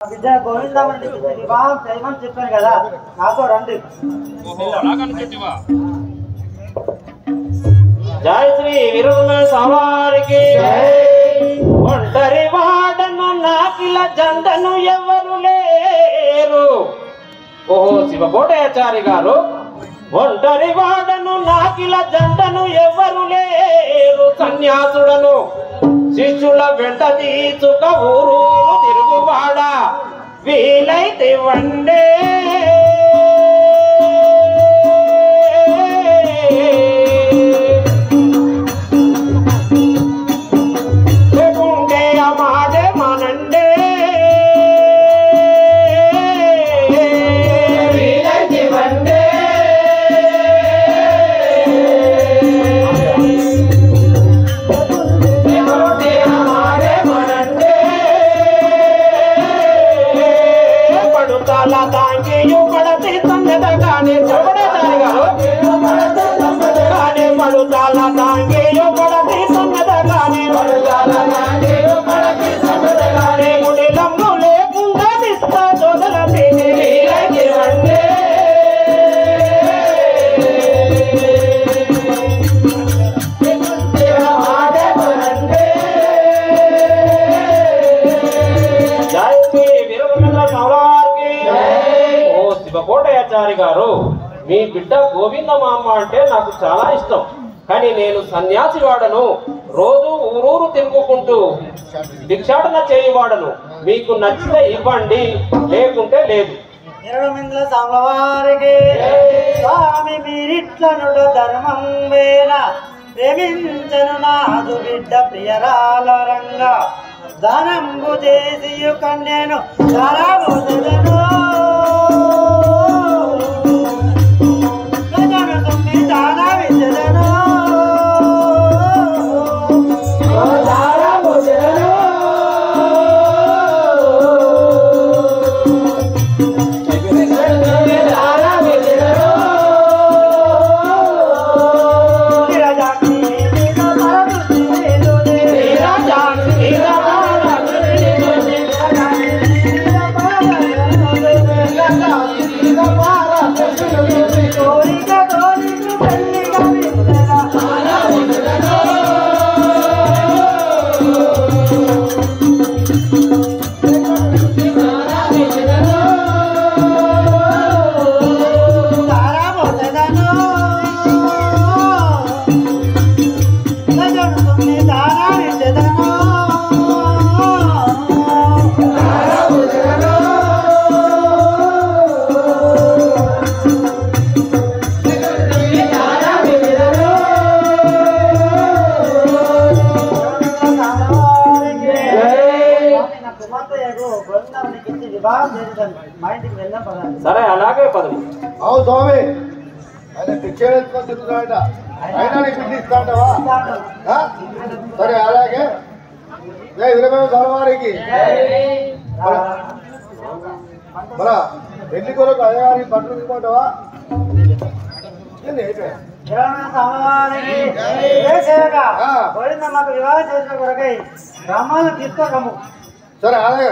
బిడ్డ గోవిందమ్మని వివాహం చేయమని చెప్పాను కదా, నాతో రండి. జై శ్రీ వీరభద్ర స్వామికి ఒంటరి వాడను నాకిల జంటను ఎవరు లేరు. ఓహో శివకోటయాచారి గారు, ఒంటరి వాడను నాకిల జంటను ఎవరు లేరు. సన్యాసుడను శిష్యుల వెంట తీచుక ఊరు తిరుగువాడ వీలైతే వండే లేకుంటే ఆ మాటే మనండే. వీలైతే వండే తాంగియు పడతి సంగతగానే చవడతారు గారు కానీ పడుతాల తాంగియు పడతి సంగతగానే ముడిలమ్ము లేకుండా ఇస్తా చోదల శివకోటయాచారి గారు, మీ బిడ్డ గోవిందమామ అంటే నాకు చాలా ఇష్టం. కానీ నేను సన్యాసి వాడను, రోజు ఊరూరు తిరుగుకుంటూ భిక్షాటన చేయవాడను. మీకు నచ్చితే ఇవ్వండి, లేకుంటే లేదు. నిరమింద్ర స్వామివారికి స్వామి మీరిట్లనుడ ధర్మం వేల ప్రేమించను నాదు బిడ్డ ప్రియరాల రంగ ధనంబు చేసి కన్యను ధరబోదను సరే అలాగే పదవి. అవు స్వామి, ఆయన పిచ్చేసుకొని తిరుగుతాడట, అయినా నీకు పిచ్చి ఇస్తాంటవా? సరే అలాగే. వీరభద్ర స్వామివారికి మన పెళ్లి కొరకు అయ్యగారికి బట్టలు తీసుకుంటావా? గోవిందమ్మకు వివాహం చేసిన కొరకై బ్రహ్మాలను తీసుకోకము. సరే అలాగే.